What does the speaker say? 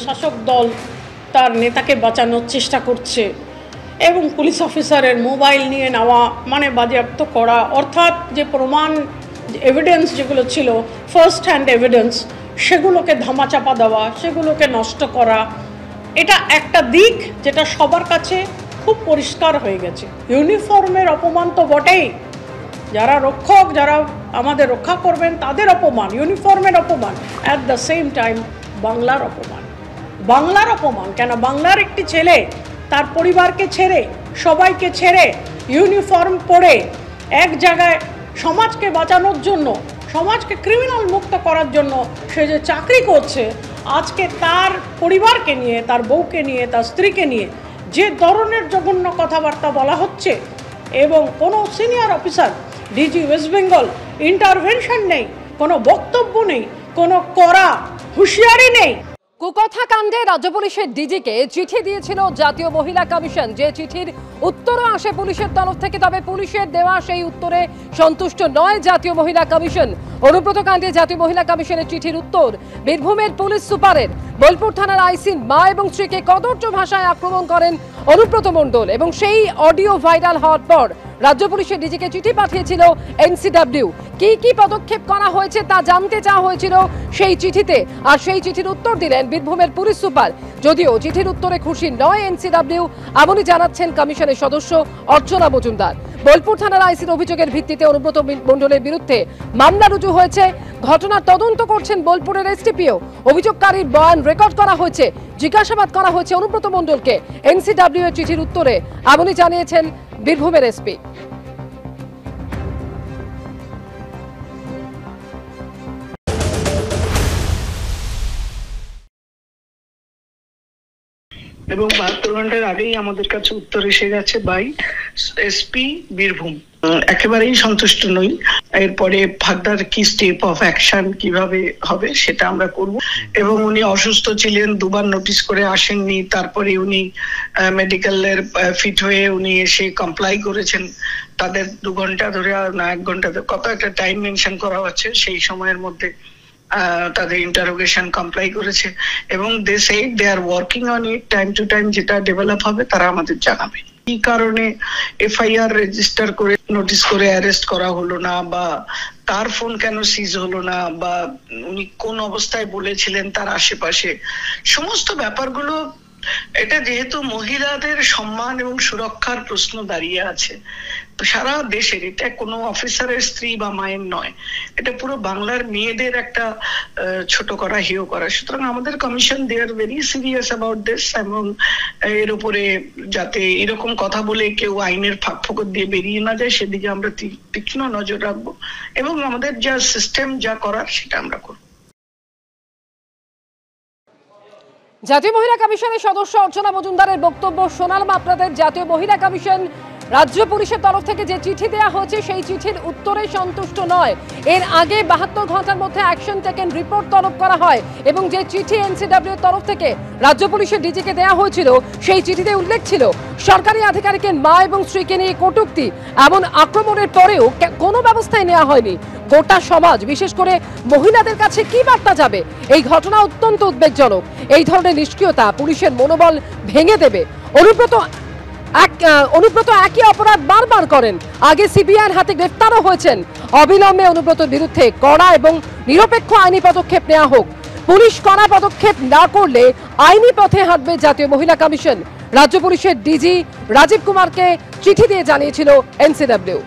শাসক দল তার নেতাকে বাঁচানোর চেষ্টা করছে এবং পুলিশ অফিসারের মোবাইল নিয়ে নেওয়া মানে বাজেয়াপ্ত করা, অর্থাৎ যে প্রমাণ এভিডেন্স যেগুলো ছিল ফার্স্ট হ্যান্ড এভিডেন্স সেগুলোকে ধামাচাপা দেওয়া, সেগুলোকে নষ্ট করা, এটা একটা দিক যেটা সবার কাছে খুব পরিষ্কার হয়ে গেছে। ইউনিফর্মের অপমান তো বটেই, যারা রক্ষক, যারা আমাদের রক্ষা করবেন তাদের অপমান, ইউনিফর্মের অপমান, অ্যাট দ্য সেম টাইম বাংলার অপমান। বাংলার অপমান কেন? বাংলার একটি ছেলে তার পরিবারকে ছেড়ে, সবাইকে ছেড়ে, ইউনিফর্ম পরে এক জায়গায় সমাজকে বাঁচানোর জন্য, সমাজকে ক্রিমিনাল মুক্ত করার জন্য সে যে চাকরি করছে, আজকে তার পরিবারকে নিয়ে, তার বউকে নিয়ে, তার স্ত্রীকে নিয়ে যে ধরনের জঘন্য কথাবার্তা বলা হচ্ছে এবং কোনো senior officer DG West Bengal intervention নেই, কোনো বক্তব্য নেই, কোনো কড়া হুঁশিয়ারি নেই। কুকথা কাণ্ডে রাজ্য পুলিশের ডিজিকে চিঠি দিয়েছিল জাতীয় মহিলা কমিশন। যে চিঠির উত্তরও আসে পুলিশের তরফ থেকে, তবে পুলিশের দেওয়া সেই উত্তরে সন্তুষ্ট নয় জাতীয় মহিলা কমিশন। অনুব্রত কাণ্ডে জাতীয় মহিলা কমিশনের চিঠির উত্তর বীরভূমের পুলিশ সুপারের। বোলপুর থানার আইসির মা এবং স্ত্রীকে কদর্য ভাষায় আক্রমণ করেন অনুব্রত মণ্ডল এবং সেই অডিও ভাইরাল হওয়ার পর রাজ্য পুলিশের ডিজিকে চিঠি পাঠিয়েছিল এনসিডব্লিউ। কি কি পদক্ষেপ করা হয়েছে তা জানতে চাওয়া হয়েছিল সেই চিঠিতে, আর সেই চিঠির উত্তর দিলেন বীরভূমের পুলিশ সুপার। যদিও চিঠির উত্তরে খুশি নয় এনসিডব্লিউ, এমনই জানাচ্ছেন কমিশনের সদস্য অর্চনা মজুমদার। বোলপুর থানার আইসির অভিযোগের ভিত্তিতে অনুব্রত মণ্ডলের বিরুদ্ধে মামলা রুজু হয়েছে। ঘটনার তদন্ত করছেন বোলপুরের এসটিপিও। অভিযোগকারীর বয়ান রেকর্ড করা হয়েছে, জিজ্ঞাসাবাদ করা হয়েছে অনুব্রত মণ্ডলকে। এনসিডব্লিউ এর চিঠির উত্তরে এমনই জানিয়েছেন বীরভূমের এসপি। এবং 72 ঘন্টার আগেই আমাদের কাছে উত্তর এসে গেছে বাই এসপি বীরভূম। একেবারেই সন্তুষ্ট নই। এরপরে ফার্দার কি স্টেপ অফ অ্যাকশন কিভাবে হবে সেটা আমরা করব। এবং উনি অসুস্থ ছিলেন, দুবার নোটিশ করে আসেননি, তারপরে উনি মেডিকেলের ফিট হয়ে উনি এসে কমপ্লাই করেছেন। তাদের 2 ঘন্টা ধরে না 1 ঘন্টা ধরে কত একটা টাইম মেনশন করা হচ্ছে, সেই সময়ের মধ্যে তাদের ইন্টারোগেশন কমপ্লাই করেছে এবং they said they are working on it. Time to time যেটা ডেভেলপ হবে তারা আমাদের জানাবে। কি কারণে এফআইআর রেজিস্টার করে নোটিস করে অ্যারেস্ট করা হলো না, বা তার ফোন কেন সিজ হলো না, বা উনি কোন অবস্থায় বলেছিলেন তার আশেপাশে, সমস্ত ব্যাপারগুলো, এটা যেহেতু মহিলাদের সম্মান এবং সুরক্ষার প্রশ্ন দাঁড়িয়ে আছে সারা দেশের, এটা কোনো অফিসারের স্ত্রী বা মায়ের নয়, এটা পুরো বাংলার মেয়েদের একটা ছোট করা, হেয় করা। সুতরাং আমাদের commission they are very serious about this, এবং এর উপরে যাতে এরকম কথা বলে কেউ আইনের ফাঁক ফোকর দিয়ে বেরিয়ে না যায় সেদিকে আমরা তীক্ষ্ণ নজর রাখবো এবং আমাদের যা সিস্টেম যা করার সেটা আমরা করবো। জাতীয় মহিলা কমিশনের সদস্য অর্চনা মজুমদারের বক্তব্য শোনালাম আপনাদের। জাতীয় মহিলা কমিশন রাজ্য পুলিশের তরফ থেকে যে চিঠি দেওয়া হয়েছে সেই চিঠির উত্তরে সন্তুষ্ট নয়। এর আগে 72 ঘন্টার মধ্যে অ্যাকশন টেকেন রিপোর্ট তলব করা হয় এবং যে চিঠি এনসিডব্লিউ এর তরফ থেকে রাজ্য পুলিশের ডিজিকে দেওয়া হয়েছিল সেই চিঠিতে উল্লেখ ছিল সরকারি আধিকারিকের মা এবং স্ত্রীকে নিয়ে কটূক্তি, এমন আক্রমণের পরেও কোনো ব্যবস্থাই নেওয়া হয়নি। গোটা সমাজ, বিশেষ করে মহিলাদের কাছে কি বার্তা যাবে? এই ঘটনা অত্যন্ত উদ্বেগজনক। এই ধরনের নিষ্ক্রিয়তা পুলিশের মনোবল ভেঙে দেবে। অনুব্রত একই অপরাধ বারবার করেন, আগে সিবিআইয়ের হাতে গ্রেফতারও হয়েছেন। অবিলম্বে অনুব্রতর বিরুদ্ধে কড়া এবং নিরপেক্ষ আইনি পদক্ষেপ নেওয়া হোক। পুলিশ কড়া পদক্ষেপ না করলে আইনি পথে হাঁটবে জাতীয় মহিলা কমিশন। রাজ্য পুলিশের ডিজি রাজীব কুমারকে চিঠি দিয়ে জানিয়েছিল এনসিডব্লিউ।